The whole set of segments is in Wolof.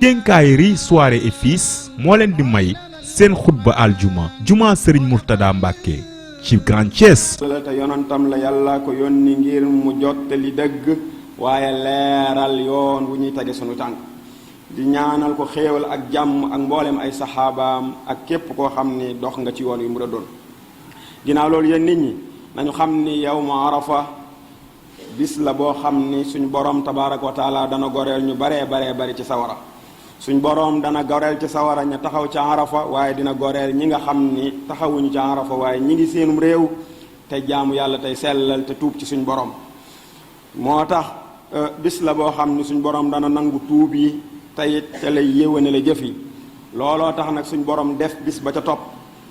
Quincaillerie Soirée et Fils moo leen di may seen xutba aljuma juma Serigne Mourtada Mbacke ci Grand Thiès. te yonantam la yàlla ko yónni ngir mu jottali dëgg waaye leeral yoon wu ñuy tege sunu tànk di ñaanal ko xéewal ak jàmm ak mboolem ay saxaabaam ak képp koo xam ni dox nga ci yoon wi mu da doon. ginnaaw loolu yéen nit ñi nañu xam ni yawma arafa bis la boo xam ni suñu borom tabaaraka wa taala dana goreel ñu bari ci sawara. suñ boroom dana goreel ci sawara ña taxaw ca arafa waaye dina goreel ñi nga xam ni taxawuñu ca arafa waaye ñi ngi seenum réew te jaamu yàlla tey sellal te tuub ci suñ boroom. moo tax bis la boo xam ni suñ boroom dana nangu tuub yi teyit te lay yéwane la jëf yi. looloo tax nag suñ boroom def bis ba ca topp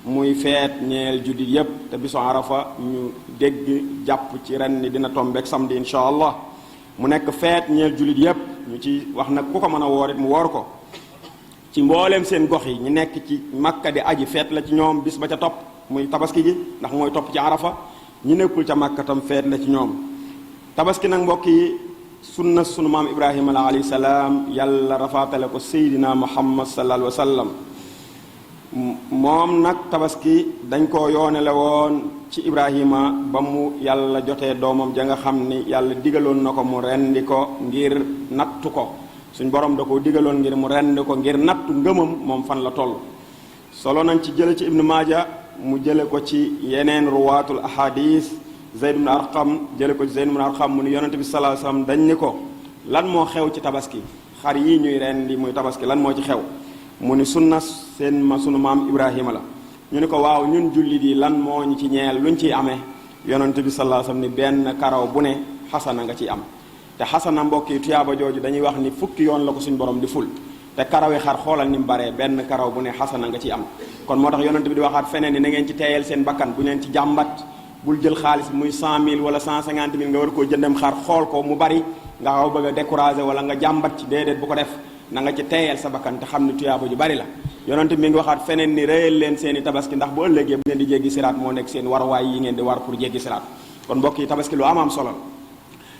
muy feet ñeel jullit yépp te bisu arafa ñu dégg jàpp ci ren ni dina tombeek samedi insha allah mu nekk feet ñeel jullit yépp ñu ci wax nag ku ko mën a woor it mu woor ko ci mbooleem seen gox yi ñu nekk ci makka di aji feet la ci ñoom bis ba ca topp muy tabaski gi ndax mooy topp ci arafa ñi nekkul ca makka tam feet la ci ñoom. tabaski nag mbokk yi sunna sunu maam ibrahima la alayhi salaam yàlla rafaatale ko seydina muhammad sallallahu alayhi wa sallam moom nag tabaski dañ koo yoonele woon ci ibrahima ba mu yàlla jotee doomam ja nga xam ni yàlla digaloon na ko mu rendi ko ngir nattu ko suñ borom da koo digaloon ngir mu rendi ko ngir nattu ngëmam moom fan la toll. solo nañ ci jële ci ibnu maaja mu jële ko ci yeneen ruwaatul ahadis zayd ibn arqam jële ko ci zayd ibn arqam mu ni yonente bi sallallahu alayhi wasallam dañ ni ko lan moo xew ci tabaski xar yi ñuy rendi muy tabaski lan moo ci xew mu ni sunna sunu maam ibrahima la. ñu ni ko waaw ñun jullit yi lan moo ñu ci ñeel luñ ciy amee yonent bi sallallahu alayhi wasallam ni benn karaw bu ne xasana nga ciy am te xasana mbokk yi tuyaaba jooju dañuy wax ni fukki yoon la ko suñ borom di ful te karawi xar xoolal ni mu baree benn karaw bu ne xasana nga ciy am. kon moo tax yonent bi di waxaat feneen ni na ngeen ci teeyal seen bakkan bu leen ci jàmbat bul jël xaalis muy 100 000 wala 150 000 nga war koo jëndem xar xool ko mu bari nga xaw bëgg a décourager wala nga jàmbat ci déedéet bu ko def na nga ci teeyal sa bakkan te xam ni tuyaaba ju bari la. yonent mi ngi waxaat feneen ni réyal leen seeni tabaski ndax bu ëllëgee bu ngeen di jéggi siraat moo nekk seen waruwaay yi ngeen di war pour jéggi siraat. kon mbokk yi tabaski lu am solo la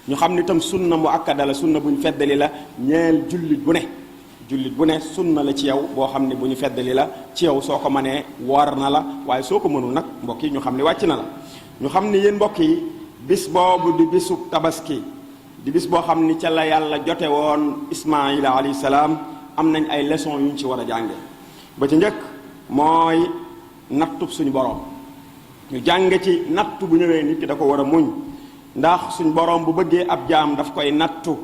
ñu xam ni tam sunna mu akkada la sunna bu ñu feddali la ñeel jullit bu ne sunna la ci yow boo xam ne bu ñu feddali la ci yow soo ko mënee war na la waaye soo ko mënul nag mbokk yi ñu xam ni wàcc na la. ñu xam ni yéen mbokk yi bis boobu di bisu tabaski di bis boo xam ni ca la yàlla jote woon ismaila alayhi salaam am nañ ay leçons yu ñu ci war a jànge ba ci njëkk mooy nattub suñu borom ñu jàng ci nattu bu ñëwee nit ki da ko war a muñ ndax suñu borom bu bëggee ab jaam daf koy nattu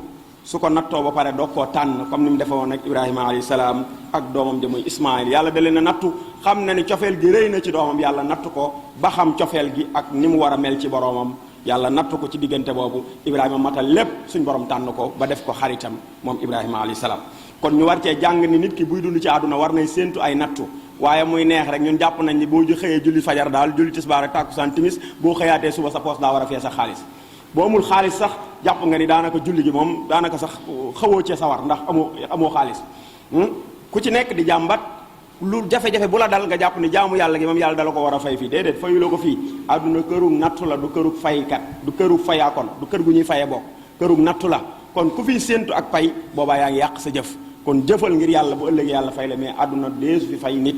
su ko nattoo ba pare doo koo tànn comme ni mu defe woon ak ibrahima alayhi salaam ak doomam ja muy ismail yàlla da leen a nattu xam na ni cofeel gi rëy na ci doomam yàlla nattu ko ba xam cofeel gi ak ni mu war a mel ci boromam yàlla nattu ko ci diggante boobu ibrahima matal lépp suñu borom tànn ko ba def ko xaritam moom ibrahima alayhi salaam. kon ñu war cee jàng ni nit ki buy dund ci àdduna war nay séentu ay nattu waaye muy neex rek ñun jàpp nañ ni boo xëyee julli fajar daal julli tisbaar ak tàkkusaan timis boo xëyaatee suba sa poos daa war a fee sa xaalis boo amul xaalis sax jàpp nga ni daanaka julli gi moom daanaka sax xawoo cee sawar ndax amoo xaalis ku ci nekk di jàmbat lu jafe-jafe bu la dal nga jàpp ni jaamu yàlla gi moom yàlla dala ko war a fay fii déedéet fayuloo ko fii àdduna kërug nattu la du kërug faykat du kërug fayaakon du kër gu ñuy faye bokk kërug nattu la kon ku fiy séentu ak pay boobaa yaa ngi yàq sa jëf kon jëfal ngir yàlla bu ëllëgee yàlla fay la mais àdduna deesu fi fay nit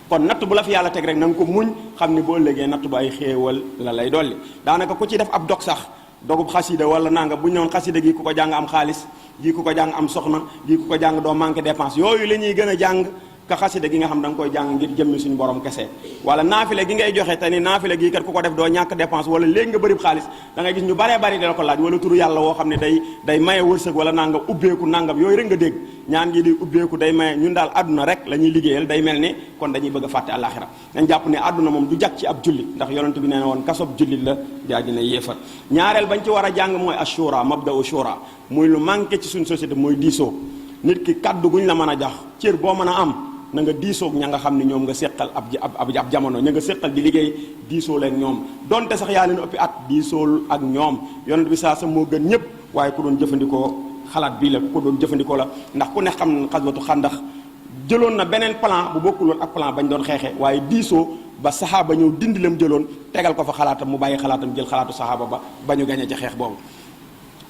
kon natt bu la fi yàlla teg rek na nga ko muñ xam ni bu ëllëgee natt bu ay xéewal la lay dolli daanaka ku ci def ab dog sax dogub xasida wala nanga bu ñu newoon xasida gi ku ko jàng am xaalis gi ku ko jàng am soxna gi ku ko jàng doo manqué dépense yooyu la ñuy gën a jàng ka xasida gi nga xam da nga koy jàng ngir jëmmi suñu borom kese wala naafile gi ngay joxe te ni naafile gi kat ku ko def doo ñàkk dépense wala léegi nga bëri xaalis da ngay gis ñu baree bari dala ko laaj wala turu yàlla woo xam ne day maye wërsëg wala nangam ubbeeku nangam yooyu rek nga dégg ñaan gi di ubbeeku day maye ñun daal àdduna rek la ñuy liggéeyal day mel ni kon dañuy bëgg a fàtte àllaaxira dañ jàpp ne àdduna moom du jag ci ab jullit ndax yonent bi nee na woon kasob jullit la jaaji na yéefar ñaareel bañ ci war a jàng mooy ashura mabda'u shura muy lu manqué ci suñu société mooy diisoo nit ki kaddu guñ la mën a jox cër boo mën a am na nga diisoog ña nga xam ne ñoom nga séqal ab jamono ña nga séqal di liggéey diisoo leen ñoom donte sax yaa leen ëppi at diisool ak ñoom yonent bi saa sa moo gën ñëpp waaye ku doon jëfandikoo xalaat bii la ku doon jëfandikoo la ndax ku ne xam ne xaswatu xandax jëloon na beneen plan bu bokkuloon ak plan bañ doon xeexee waaye diisoo ba saxaaba ñëw dindi lam jëloon tegal ko fa xalaatam mu bàyyi xalaatam jël xalaatu saxaaba ba ñu gañe ci xeex boobu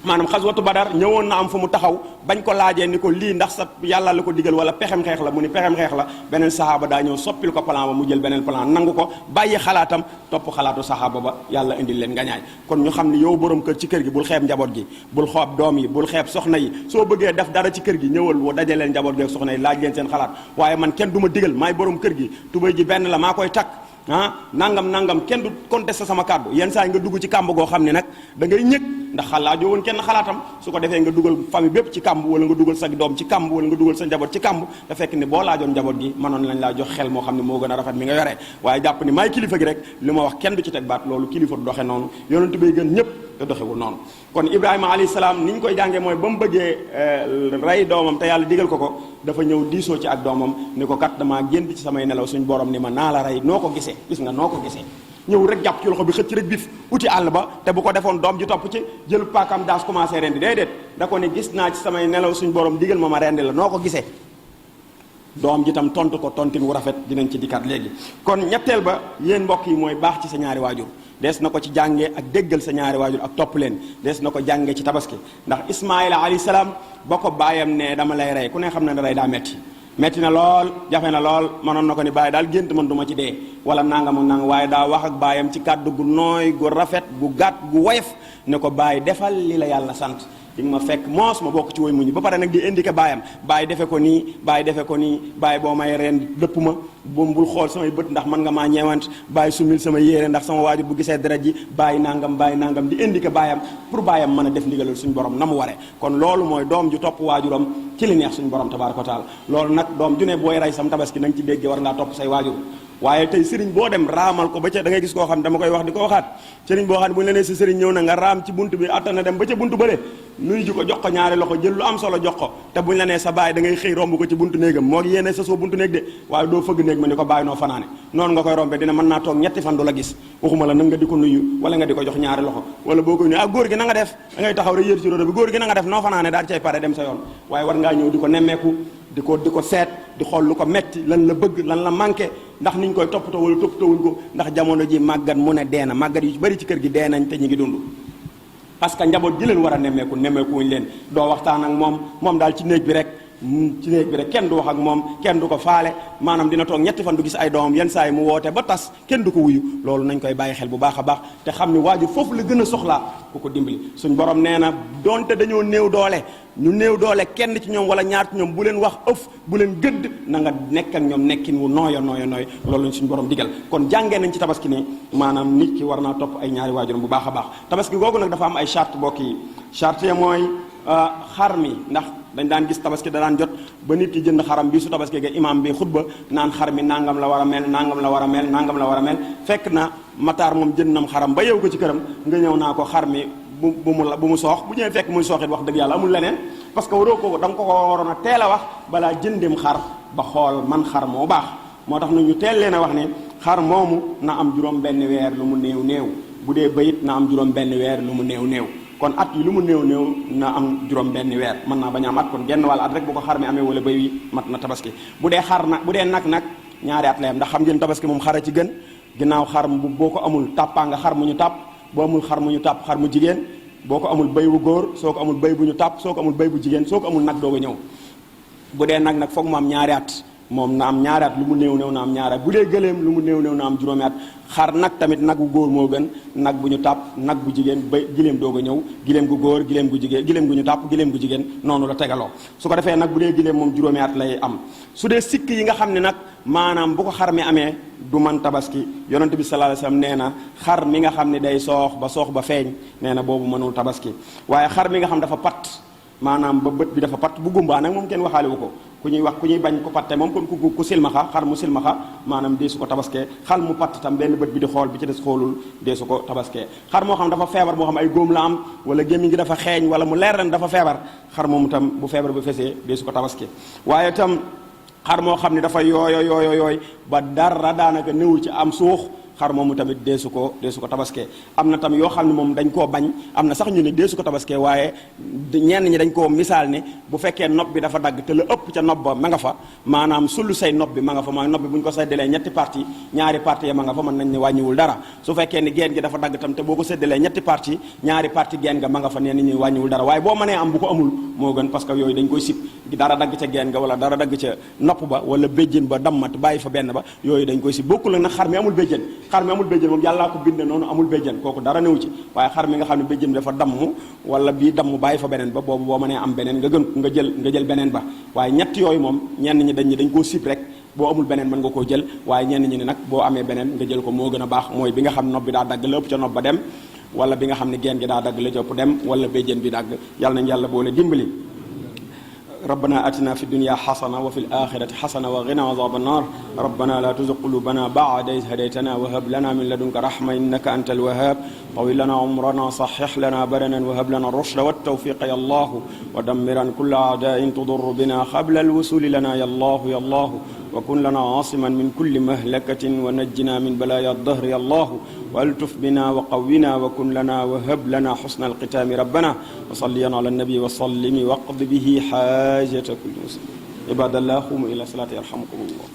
maanaam xaswatu badar ñëwoon na am fu mu taxaw bañ ko laajee ni ko lii ndax sa yàlla la ko digal wala pexem xeex la mu ni pexem xeex la beneen saxaaba daa ñëw soppil ko plan ba mu jël beneen plan nangu ko bàyyi xalaatam topp xalaatu saxaaba ba yàlla indil leen ngañaay kon ñu xam ni yow borom kër ci kër gi bul xeeb njaboot gi bul xoob doom yi bul xeeb soxna yi soo bëggee def dara ci kër gi ñëwal woo dajaleen njaboot gi ak soxna yi laaj leen seen xalaat waaye man kenn du ma digal maay borom kër gi tubéy ji benn la maa koy takk nangam kenn du contesté sama kàddu yenn saa yi nga dugg ci kàmb goo xam ne nag da ngay ñëg ndax xalaajoo woon kenn xalaatam su ko defee nga dugal famille bépp ci kàmb wala nga dugal sa doom ci kàmb wala nga dugal sa njaboot ci kàmb te fekk ni boo laajoon njaboot gi mënoon lañ laa jox xel moo xam ne moo gën a rafet mi nga yoree waaye jàpp ni maay kilifa gi rek li ma wax kenn du ci teg baat loolu kilifa du doxe noonu yonent bay gën ñëpp te doxewul noonu kon Ibrahima alayhi salaam ni ñu koy jàngee mooy ba mu bëggee rey doomam te yàlla digal ko dafa ñëw diisoo ci ak doomam ni ko kat damaa gént ci samay nelaw suñu borom ni ma naa la rey noo ko gisee gis nga noo ko gisee ñëw rek jàpp ci loxo bi xëcc rek bif uti àll ba te bu ko defoon doom ji topp ci jël paakam daas commencé rendi déedéet da ko ne gis naa ci samay nelaw suñu borom digal ma rendi la noo ko gisee doom ji tam tontu ko tontin wu rafet dinañ ci dikkaat léegi kon ñetteel ba yéen mbokk yi mooy baax ci sa ñaari waajur des na ko ci jànge ak déggal sa ñaari waajur ak topp leen des na ko jànge ci tabaski ndax Ismaayila alayhi salaam ba ko baayam ne dama lay rey ku ne xam ne rey daa metti na lool jafe na lool mënoon na ko ni bàyyi daal gént man du ma ci dee wala nangam ak nangam waaye daa wax ak baayam ci kàddu gu nooy gu rafet gu gàtt gu woyof ne ko bàyyi defal li la yàlla sant di nga ma fekk moos ma bokk ci woy muñu ba pare nag di indiqué baayam bàyyi defe ko nii bàyyi boo may reen dëpp ma bul xool samay bët ndax mën nga maa ñeewant bàyyi sumil sama yéere ndax sama waajur bu gisee deret ji bàyyi nangam di indiqué baayam pour baayam mën a def ndigalal suñu borom na mu waree kon loolu mooy doom ju topp waajuram ci li neex suñu borom tabaaraka wa taala loolu nag doom ju ne booy rey sam tabaski na nga ci déggee war ngaa topp say waajur waaye tey sëriñ boo dem raamal ko ba ca da ngay gis koo xam ne dama koy wax di ko waxaat sëriñ boo xam ne bu ñu la nee si sëriñ ñëw na nga raam ci bunt bi attana dem ba ca buntu bële nuyu ji ko jox ko ñaari loxo jël lu am solo jox ko te bu ñu la nee sa baay da ngay xëy romb ko ci buntu néegam moo yéene sa soo buntu néeg de waaye doo fëgg néeg ma ni ko bàyyi noo fanaane noonu nga koy rombe dina mën naa toog ñetti fan du la gis waxuma la nag nga di ko nuyu wala nga di ko jox ñaari loxo wala boo koy nuyu góor gi na nga def da ngay taxaw rek yër ci rodo bi góor gi na nga def noo fanaane daal cay pare dem sa yoon waaye war ngaa ñëw di ko nemmeeku di ko seet di xool lu ko metti lan la bëgg lan la manqué ndax niñ koy toppatoo wala toppatoowuñ ko ndax jamono ji màggat mu ne dee na màggat yu ci bëri ci kër gi dee nañ te ñu ngi dund parce que njaboot ji leen war a nemmeeku wuñ leen doo waxtaan ak moom daal ci néeg bi rek kenn du wax ak moom kenn du ko faale maanaam dina toog ñetti fan du gis ay doomam yenn saa yi mu woote ba tas kenn du ko wuyu loolu nañ koy bàyyi xel bu baax a baax te xam ni waajur foofu la gën a soxlaa ku ko dimbali suñ borom nee na donte dañoo néew doole kenn ci ñoom wala ñaar ci ñoom bu leen wax ëf bu leen gëdd na nga nekk ak ñoom nekkin wu nooyo loolu lañ suñu borom digal kon jàngee nañ ci tabaski ni maanaam nit ki war naa topp ay ñaari waajuram bu baax a baax tabaski googu nag dafa am ay charte mbokk yi charte ya mooy xar mi ndax dañ daan gis tabaski da daan jot ba nit ki jënd xaram bi su tabaski ga imam bi xutba naan xar mi nangam la war a mel nangam la war a mel fekk na mataar moom jënd nam xaram ba yeew ko ci këram nga ñëw naa ko xar mi bu mu soox bu ñëwee fekk muy sooxit wax dëgg yàlla amul leneen parce que waroo ko da nga ko waroon a teel a wax balaa jëndim xar ba xool man xar moo baax moo tax ñu teel leen a wax ne xar moomu na am juróom benn weer lu mu néew bu dee bayit na am juróom benn weer lu mu néew kon at yi lu mu néew na am juróom benn weer mën naa bañ a am at kon genn wàll at rek bu ko xar mi amee wala béy wi mat na tabaski bu dee nag ñaari at la yam ndax xam ngeen tabaski moom xara ci gën ginnaaw xar boo ko amul tàppaa nga xar mu ñu tàpp boo amul xar mu ñu tàpp xar mu jigéen boo ko amul béy bu góor soo ko amul béy bu ñu tàpp soo ko amul béy bu jigéen soo ko amul nag doog a ñëw bu dee nag foog mu am ñaari at moom na am ñaari at lu mu néew na am ñaari at bu dee gëléem lu mu néew na am juróomi at xar nag tamit nag bu góor moo gën nag bu ñu tàpp nag bu jigéen ba giléem doog a ñëw giléem gu góor giléem gu jigéen giléem gu ñu tàpp giléem gu jigéen noonu la tegaloo su ko defee nag bu dee giléem moom juróomi at lay am su dee sikk yi nga xam ne nag maanaam bu ko xar mi amee du man tabaski yonent bi sallallahu alayhi wasallam nee na xar mi nga xam ne day soox ba feeñ nee na boobu mënul tabaski waaye xar mi nga xam dafa pat maanaam ba bët bi dafa pat bu gumbaa nag moom kenn waxaale wu ko ku ñuy bañ ko patte moom kon ku silmaxa xar mu silmaxa maanaam dee su ko tabaskee xal mu patt tam benn bët bi di xool bi ci des xoolul dee su ko tabaskee xar moo xam dafa feebar moo xam ay góom la am wala gémmiñ gi dafa xeeñ wala mu leer ren dafa feebar xar moomu tam bu feebar bu fesee dee su ko tabaskee waaye tam xar moo xam ne dafa yooy ba dara daanaka néew ci am suux xar moomu tamit deesu ko tabaskee. am na tam yoo xam ne moom dañ koo bañ, am na sax ñu ne deesu ko tabaskee, waaye ñenn ñi dañ koo misaal ne bu fekkee nopp bi dafa dagg te la ëpp ca nopp ba ma nga fa, maanaam sulu say nopp bi ma nga fa, maa nopp bi bu ñu ko séddalee ñetti parti, ñaari parti ya ma nga fa, mën nañ ne wàññiwul dara. su fekkee ni geen gi dafa dagg tam te boo ko séddalee ñetti parti, ñaari parti geen nga ma nga fa, nee nañu wàññiwul dara. waaye boo mënee am bu ko amul moo gën, parce que yooyu dañ koy sib, dara dagg ca geen nga wala dara dagg ca nopp ba wala béjjén ba dammat bàyyi fa benn ba, yooyu dañ koy sib. bokkul nag xar mi amul béjjén. xar mi amul béjjén moom yàllaa ko binde noonu, amul béjjén, kooku dara newu ci. waaye xar mi nga xam ne béjjén dafa damm wala bii damm bàyyi fa beneen ba, boobu boo mënee am beneen nga jël beneen ba. waaye ñett yooyu moom ñenn ñi dañ koo sib rek, boo amul beneen mën nga koo jël, waaye ñenn ñi ne nag boo amee beneen nga jël ko moo gën a baax. mooy bi nga xam nopp bi daa dagg lépp ca nopp ba dem, wala bi nga xam ne geen gi daa dagg la jëpp dem, wala béjjén bi dagg. yàlla nañ yàlla boole dimbali. ربنا آتنا في الدنيا حسنة وفي الآخرة حسنة وقنا عذاب النار. ربنا لا تزغ قلوبنا بعد إذ هديتنا وهب لنا من لدنك رحمة إنك أنت الوهاب. طويل لنا عمرنا صحح لنا بدنا وهب لنا الرشد والتوفيق يا الله. ودمرا كل أعداء تضر بنا قبل الوصول لنا يا الله يا الله. وكن لنا عاصما من كل مهلكة ونجنا من بلايا الدهر يا الله. والتف بنا وقونا وكن لنا وهب لنا حسن الختام ربنا. وصليا على النبي وسلم واقض به حاجة كل مسلم. عباد الله قوموا إلى صلاة يرحمكم الله.